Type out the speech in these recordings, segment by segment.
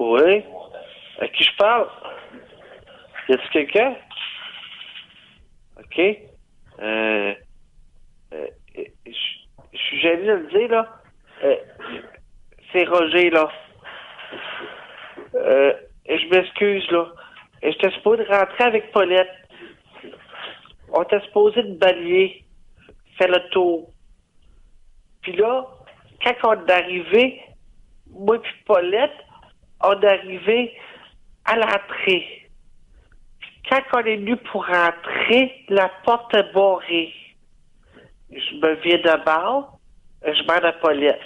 Oui. À qui je parle? Y a-t-il quelqu'un? OK. Je suis gêné de le dire, là. C'est Roger, là. Je m'excuse, là. J'étais supposé de rentrer avec Paulette. On était supposé de balayer, faire le tour. Puis là, quand on est arrivé, moi et Paulette, on est arrivé à l'entrée. Quand on est venu pour rentrer, la porte est barrée. Je me viens de bord, je demande à Paulette.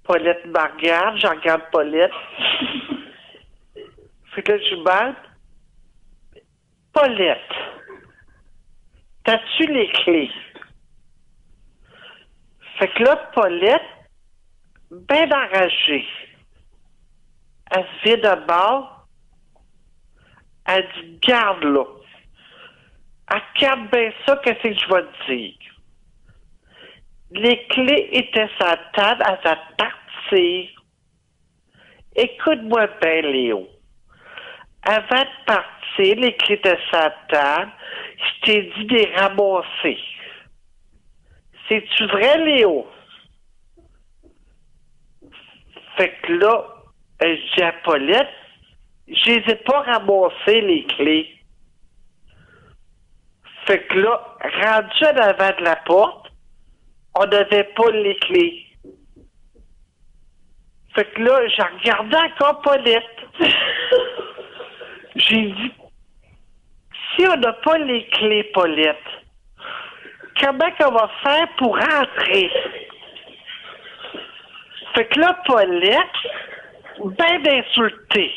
Paulette me regarde, je regarde Paulette. Fait que là, je demande, Paulette, t'as-tu les clés? Fait que là, Paulette, bien enragée, elle se vient de bord, elle dit, garde là. Elle regarde bien ça, qu'est-ce que je vais te dire? Les clés étaient sur la table à sa partir. Écoute-moi bien, Léo. Avant de partir, les clés étaient sur la table. Je t'ai dit de les ramasser. C'est-tu vrai, Léo? Fait que là, je dis à Paulette, je les ai pas ramassées, les clés. Fait que là, rendu à l'avant de la porte, on n'avait pas les clés. Fait que là, j'ai regardé encore Paulette. J'ai dit, si on n'a pas les clés, Paulette, comment qu'on va faire pour rentrer? Fait que là, Paulette, ben insultée,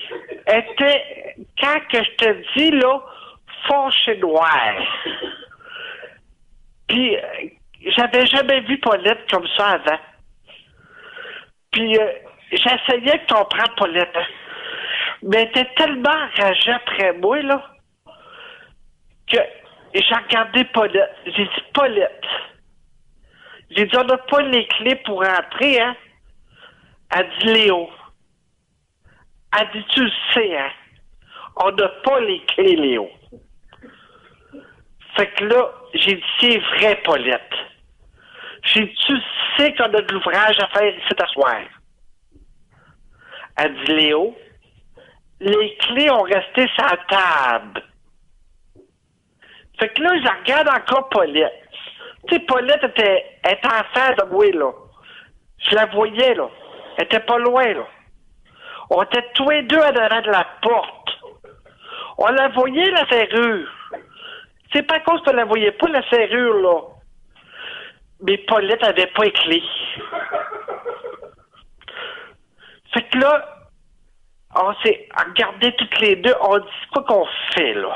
était, quand que je te dis, là, fâchée noire. Puis, j'avais jamais vu Paulette comme ça avant. Puis, j'essayais de comprendre Paulette, hein. Mais elle était tellement enragée après moi, là, que j'ai regardé Paulette. J'ai dit, Paulette, j'ai dit, on n'a pas les clés pour rentrer, hein? Elle dit, Léo. Elle dit, tu le sais, hein? On n'a pas les clés, Léo. Fait que là, j'ai dit, c'est vrai, Paulette. J'ai dit, tu sais qu'on a de l'ouvrage à faire ici à soir. Elle dit, Léo, les clés ont resté sur la table. Fait que là, je regarde encore Paulette. Tu sais, Paulette était en face de moi, là. Je la voyais, là. Elle était pas loin, là. On était tous les deux à l'avant de la porte. On la voyait, la serrure. C'est pas à cause qu'on la voyait pas, la serrure, là. Mais Paulette avait pas les clés. Fait que là, on s'est regardé toutes les deux. On dit, c'est quoi qu'on fait, là?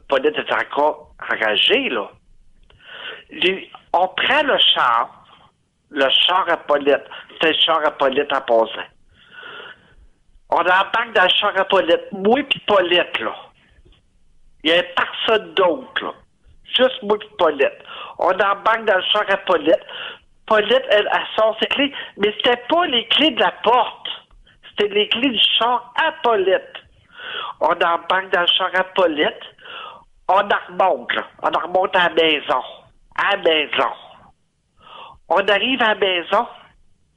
Paulette était encore enragée, là. On prend le char à Paulette. C'était le char à Paulette en passant. On embarque dans le char à Paulette. Moi pis Paulette, là. Il y avait personne d'autre, là. Juste moi pis Paulette. On embarque dans le char à Paulette. Paulette, elle sort ses clés, mais c'était pas les clés de la porte. C'était les clés du char à Paulette. On embarque dans le char à Paulette. On en remonte, là. On en remonte à la maison. À la maison. On arrive à la maison.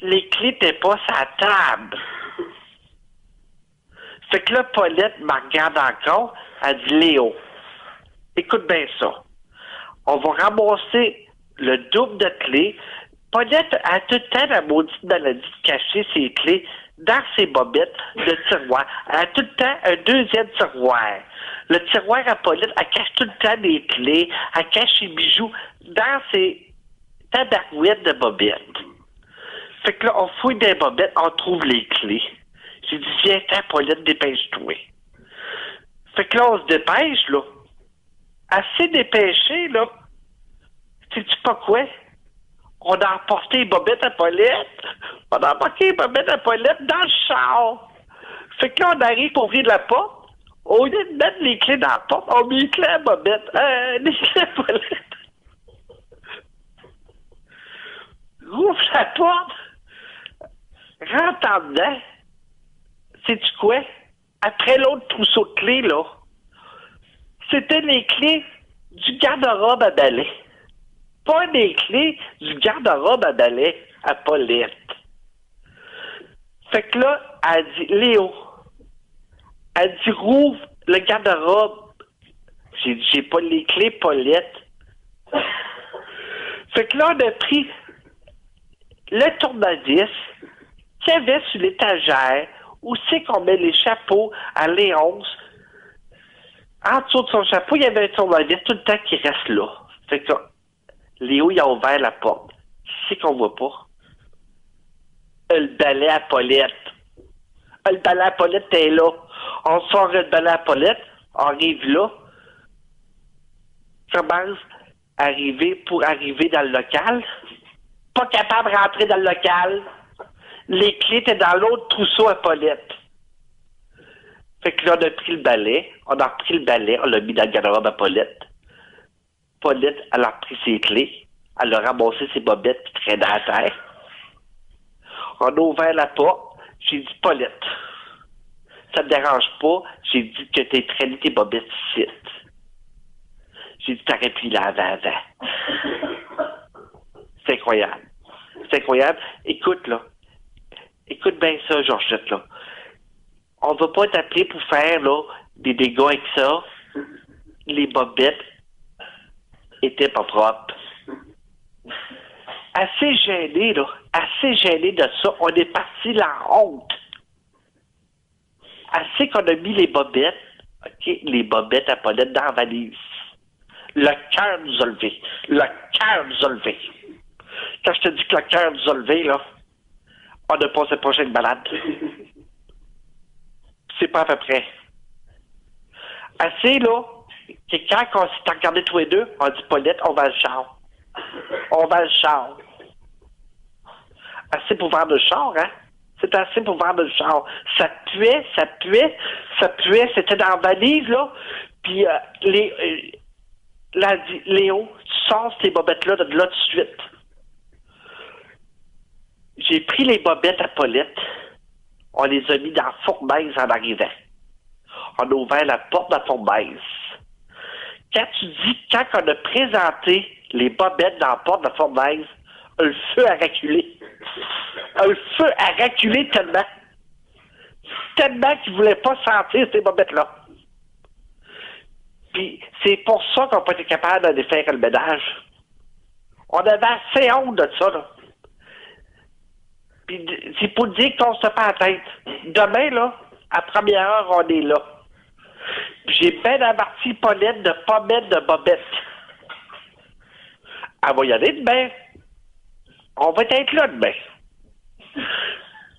Les clés n'étaient pas sur la table. Fait que là, Paulette me regarde encore. Elle dit, Léo, écoute bien ça. On va ramasser le double de clés. Paulette a tout le temps la maudite maladie de cacher ses clés dans ses bobettes de tiroir. Elle a tout le temps un deuxième tiroir. Le tiroir à Paulette, elle cache tout le temps des clés. Elle cache ses bijoux dans ses tabarouettes de bobettes. Fait que là, on fouille des bobettes, on trouve les clés. J'ai dit, viens-t'en, Paulette, dépêche-toi. Fait que là, on se dépêche, là. Assez dépêché, là. Sais-tu pas quoi? On a emporté les bobettes à Paulette. On a embarqué les bobettes à Paulette dans le char. Fait que là, on arrive pour ouvrir la porte. Au lieu de mettre les clés dans la porte, on met les clés à bobette. Les clés à Paulette. Ouvre la porte. Rentre en dedans. sais-tu quoi? Après l'autre trousseau de clés, là, c'était les clés du garde-robe à balai. Pas des clés du garde-robe à balai à Paulette. Fait que là, elle dit, Léo, elle dit, rouvre le garde-robe. J'ai dit, j'ai pas les clés, Paulette. Fait que là, on a pris le tournevis qu'il y avait sur l'étagère où c'est qu'on met les chapeaux à Léonce. En dessous de son chapeau, il y avait un tournevis tout le temps qui reste là. Fait que Léo, il a ouvert la porte. C'est qu'on voit pas. Le balai à Paulette. Le balai à Paulette est là. On sort le balai à Paulette, on arrive là. Commence à arriver pour arriver dans le local. Pas capable de rentrer dans le local. Les clés étaient dans l'autre trousseau à Paulette. Fait que là, on a pris le balai. On a repris le balai, on l'a mis dans le garde-robe à Paulette. Paulette, elle a repris ses clés. Elle a ramassé ses bobettes qui traînaient à terre. On a ouvert la porte. J'ai dit, Paulette, ça te dérange pas? J'ai dit que t'es traîné tes bobettes ici. J'ai dit, t'aurais pu y laver avant. C'est incroyable. C'est incroyable. Écoute, là. Écoute bien ça, Georgette, là. On va pas t'appeler pour faire, là, des dégâts avec ça. Les bobettes étaient pas propres. Assez gêné, là. Assez gêné de ça. On est parti la honte. Assez qu'on a mis les bobettes, OK, les bobettes à Paulette dans la valise. Le cœur nous a levé. Le cœur nous a levé. Quand je te dis que le cœur nous a levé, là, on a passé prochaine balade. C'est pas à peu près. Assez, là, que quand on s'est regardé tous les deux, on dit, Paulette, on va le char. On va le char. Assez pour vendre le char, hein? C'est assez pour vendre le char. Ça puait, ça puait, ça puait. C'était dans la valise, là. Puis, là, dit, Léo, tu sors ces bobettes-là de là tout de suite. J'ai pris les bobettes à Paulette. On les a mis dans la fournaise en arrivant. On a ouvert la porte de la fournaise. Quand tu dis, quand on a présenté les bobettes dans la porte de la fournaise, le feu a reculé. Le feu a reculé tellement. Tellement qu'il ne voulait pas sentir ces bobettes-là. Puis c'est pour ça qu'on n'a pas été capable de faire le ménage. On avait assez honte de ça, là. Puis c'est pour dire qu'on se fait la tête. Demain, là, à première heure, on est là. Puis j'ai bien averti Paulette de ne pas mettre de bobettes. Elle va y aller demain. On va être là demain.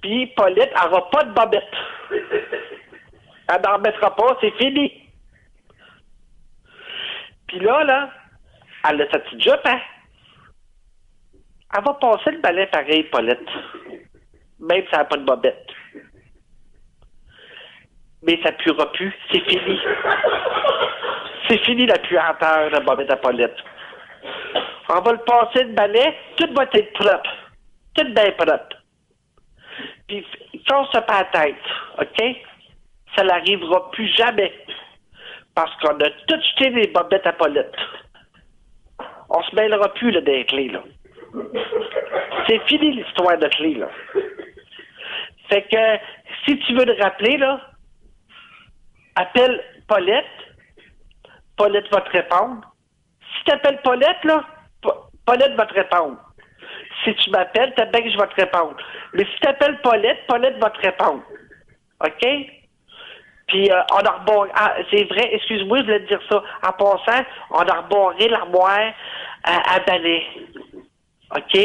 Puis Paulette, elle n'aura pas de bobettes. Elle n'en mettra pas, c'est fini. Puis là, elle a sa petite jupe, hein? Elle va passer le balai pareil, Paulette. Même si elle n'a pas de bobette. Mais ça ne puera plus. C'est fini. C'est fini la puanteur de bobette à Paulette. On va le passer le balai, tout va être propre. Tout bien propre. Puis, quand on se pas la tête, OK? Ça n'arrivera plus jamais. Parce qu'on a tout jeté les bobettes à Paulette. On se mêlera plus, là, des clés, là. C'est fini l'histoire de clés, là. Fait que, si tu veux te rappeler, là, appelle Paulette. Paulette va te répondre. Si tu appelles Paulette, là, Paulette va te répondre. Si tu m'appelles, t'as bien que je vais te répondre. Mais si tu appelles Paulette, Paulette va te répondre. OK? Puis, on a rebarré... Ah, c'est vrai, excuse-moi, je voulais te dire ça. En passant, on a rebarré l'armoire à balai. OK?